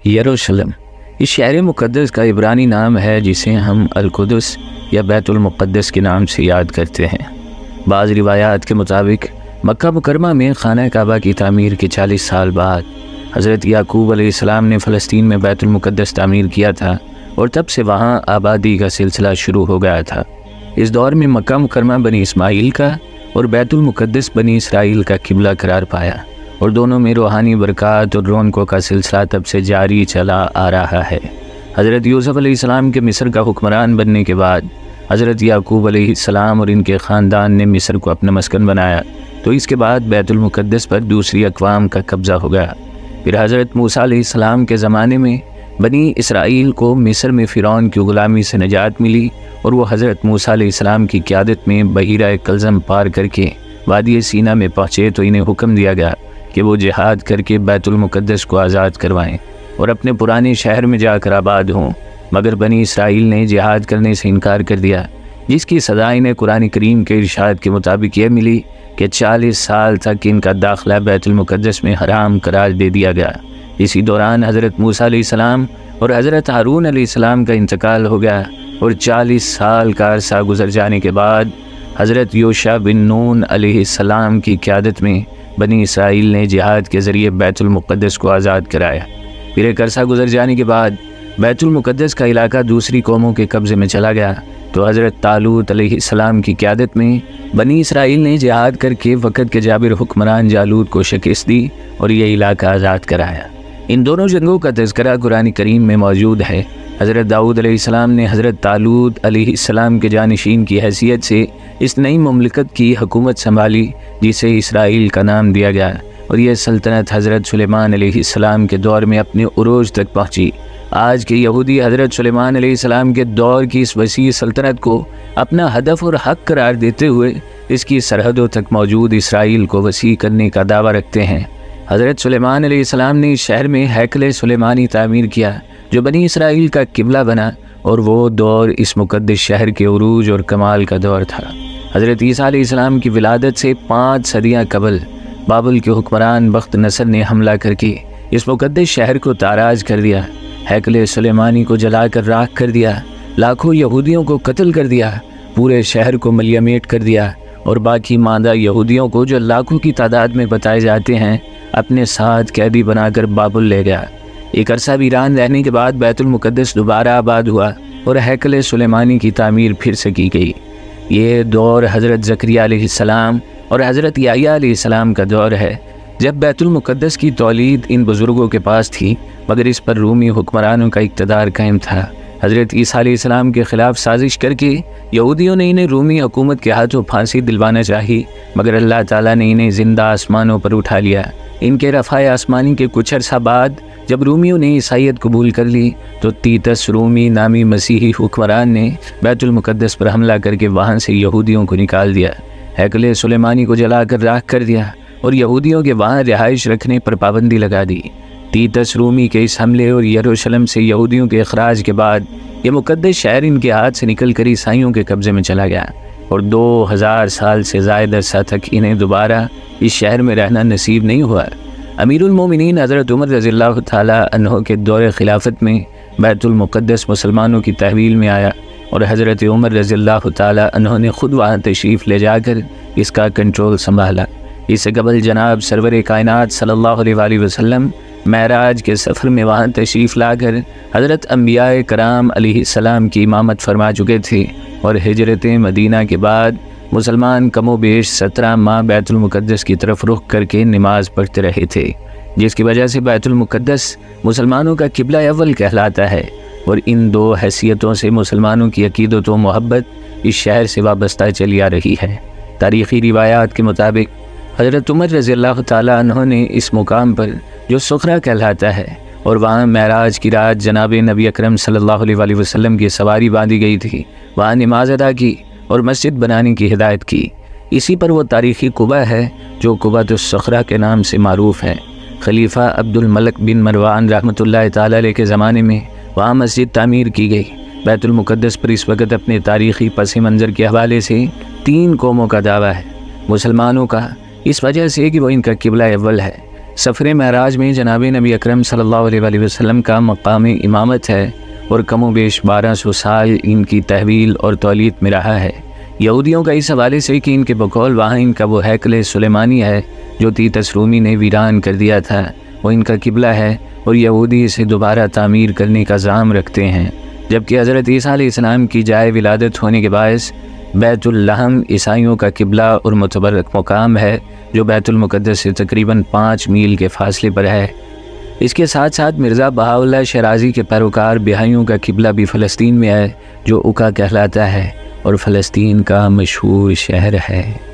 यरूशलेम इस शहर मुक़द्दस का इब्रानी नाम है जिसे हम अल-कुदस या बैतुल मुक़द्दस के नाम से याद करते हैं। बाज़ रिवायात के मुताबिक मक्का मुकरमा में खाना काबा की तामीर के 40 साल बाद हज़रत याकूब अलैहिस्सलाम ने फ़लस्तीन में बैतुल मुक़द्दस तामीर किया था और तब से वहाँ आबादी का सिलसिला शुरू हो गया था। इस दौर में मक्का मुकरमा बनी इस्माइल का और बैतुल मुक़द्दस बनी इसराइल का किबला करार पाया और दोनों में रूहानी बरक़ात और रौनकों का सिलसिला तब से जारी चला आ रहा है। हज़रत यूसुफ़ अलैहिस्सलाम के मिस्र का हुक्मरान बनने के बाद हज़रत याकूब अलैहिस्सलाम और इनके ख़ानदान ने मिस्र को अपना मस्कन बनाया, तो इसके बाद बैतुल मुक़द्दस पर दूसरी अक़वाम का कब्ज़ा हो गया। फिर हज़रत मूसा अलैहिस्सलाम के ज़माने में बनी इसराइल को मिस्र में फ़िरौन की ग़ुलामी से निजात मिली और वो हज़रत मूसा अलैहिस्सलाम की क़यादत में बहीरा कलज़म पार करके वादी सीना में पहुँचे तो इन्हें हुक्म दिया गया कि वो जिहाद करके बैतुल मुक़द्दस को आज़ाद करवाएं और अपने पुराने शहर में जाकर आबाद हों। मगर बनी इसराइल ने जिहाद करने से इनकार कर दिया, जिसकी सज़ा इन्हें कुरान करीम के इरशाद के मुताबिक यह मिली कि 40 साल तक इनका दाखिला बैतुल मुक़द्दस में हराम करार दे दिया गया। इसी दौरान हज़रत मूसा अलैहिस्सलाम और हज़रत हारून अलैहिस्सलाम का इंतकाल हो गया और 40 साल का अरसा गुजर जाने के बाद हज़रत योशा बिन नून अलैहिस्सलाम की क़यादत में बनी इसराइल ने जिहाद के ज़रिए बैतुल मुक़द्दस को आज़ाद कराया। फिर एक अरसा गुजर जाने के बाद बैतुल मुक़द्दस का इलाका दूसरी कौमों के कब्ज़े में चला गया, तो हज़रत तालूत अलैहिस्सलाम की क़यादत में बनी इसराइल ने जिहाद करके वक़्त के जाबिर हुक्मरान जालूत को शिकस्त दी और ये इलाका आज़ाद कराया। इन दोनों जंगों का तज़किरा कुरान करीम में मौजूद है। हज़रत दाऊद अलैहिस्सलाम ने हज़रत तालूत अलैहिस्सलाम के जानशीन की हैसियत से इस नई ममलिकत की हुकूमत संभाली जिसे इसराइल का नाम दिया गया, और यह सल्तनत हज़रत सुलेमान अलैहिस्सलाम के दौर में अपने उरूज तक पहुँची। आज के यहूदी हज़रत सुलेमान अलैहिस्सलाम के दौर की इस वसी सल्तनत को अपना हदफ और हक़ करार देते हुए इसकी सरहदों तक मौजूद इसराइल को वसी करने का दावा रखते हैं। हज़रत सुलेमान अलैहिस्सलाम ने इस शहर में हैकल सुलेमानी तामीर किया जो बनी इसराइल का किबला बना, और वो दौर इस मुक़द्दस शहर के उरूज और कमाल का दौर था। हज़रत ईसा अलैहिस्सलाम की विलादत से 5 सदियाँ कबल बाबुल के हुक्मरान बख्त नसर ने हमला करके इस मुक़द्दस शहर को ताराज कर दिया, हैकल सुलेमानी को जलाकर राख कर दिया, लाखों यहूदियों को कत्ल कर दिया, पूरे शहर को मलियामेट कर दिया और बाकी मादा यहूदियों को जो लाखों की तादाद में बताए जाते हैं अपने साथ कैदी बनाकर बाबुल ले गया। एक अरसा वीरान रहने के बाद बैतुल मुक़द्दस दोबारा आबाद हुआ और हैकल सुलेमानी की तामीर फिर से की गई। ये दौर हज़रत ज़करिया अलैहिस्सलाम और हज़रत याह्या अलैहिस्सलाम का दौर है, जब बैतुल मुक़द्दस की तौलीद इन बुज़ुर्गों के पास थी मगर इस पर रूमी हुक्मरानों का इक़्तिदार कायम था। हज़रत ईसा अलैहिस्सलाम के ख़िलाफ़ साजिश करके यहूदियों ने इन्हें रूमी हुकूमत के हाथों फांसी दिलवाना चाही, मगर अल्लाह ताला ने इन्हें ज़िंदा आसमानों पर उठा लिया। इनके रफ़ाए आसमानी के कुछ अर्सा बाद जब रूमियों ने ईसाईयत कबूल कर ली तो तीतस रूमी नामी मसीही हुक्मरान ने बैतुल मुक़द्दस पर हमला करके वहाँ से यहूदियों को निकाल दिया, हैकल सुलेमानी को जलाकर राख कर दिया और यहूदियों के वहाँ रिहाइश रखने पर पाबंदी लगा दी। तीतस रूमी के इस हमले और यरूशलेम से यहूदियों के अखराज के बाद ये मुक़द्दस शहर इनके हाथ से निकल कर ईसाइयों के कब्ज़े में चला गया और 2000 साल से ज़ायद अरसा तक इन्हें दोबारा इस शहर में रहना नसीब नहीं हुआ। अमीरुल मोमिनीन हज़रत उमर रज़ियल्लाहु ताला अन्हु के दौर खिलाफत में बैतुल मुक़द्दस मुसलमानों की तहवील में आया और हज़रत उमर रज़ियल्लाहु ताला अन्हु ने ख़ुद वहाँ तशरीफ़ ले जाकर इसका कंट्रोल संभाला। इससे कबल जनाब सरवर कायनात सल्लल्लाहु अलैहि वसल्लम महराज के सफ़र में वहाँ तशरीफ़ लाकर हज़रत अंबियाए कराम अलैहिस्सलाम की इमामत फरमा चुके थे और हिजरत मदीना के बाद मुसलमान कमो बेश 17 माह बैतुल मुक़द्दस की तरफ रुख करके नमाज पढ़ते रहे थे, जिसकी वजह से बैतुल मुक़द्दस मुसलमानों का किबला अव्वल कहलाता है और इन 2 हैसियतों से मुसलमानों की अकीदत व मोहब्बत इस शहर से वाबस्ता चली आ रही है। तारीख़ी रिवायात के मुताबिक हज़रत उमर रज़ियल्लाहु ताला अन्हु ने इस मुकाम पर जो सुखरा कहलाता है और वहाँ महराज की रात जनाब नबी अकरम सल्लल्लाहु अलैहि वसल्लम की सवारी बांधी गई थी, वहाँ नमाज अदा की और मस्जिद बनाने की हिदायत की। इसी पर वो तारीख़ी कुबा है जो कुबातुस सुखरा के नाम से मारूफ़ है। खलीफा अब्दुल मलिक बिन मरवान रहमतुल्लाह ताला अलैह के ज़माने में वहाँ मस्जिद तामीर की गई। बैतुल मुक़द्दस पर इस वक्त अपने तारीख़ी पस मंज़र के हवाले से 3 कौमों का दावा है। मुसलमानों का इस वजह से कि वो इनका किबला अव्वल है, सफ़र महराज में जनाब नबी अकरम सल्लल्लाहु अलैहि वसल्लम का मकाम इमामत है और कमो बेश 1200 साल इनकी तहवील और तौलीत में रहा है। यहूदियों का इस हवाले से कि इनके बकौल वहाँ इनका वो हैकल सुलेमानी है जो तीतस रूमी ने वीरान कर दिया था, वो इनका किबला है और यहूदी इसे दोबारा तामीर करने का ज़ाम रखते हैं। जबकि हज़रत ईसा अलैहिस्सलाम की जाए विलादत होने के बायस बैतुल लहम ईसाइयों का किबला और मुतबरक मुकाम है जो बैतुल मुक़द्दस से तकरीबन 5 मील के फासले पर है। इसके साथ साथ मिर्ज़ा बहाउल्लाह शराजी के पैरोकार बिहाइयों का किबला भी फ़लस्तीन में है जो उका कहलाता है और फ़लस्तीन का मशहूर शहर है।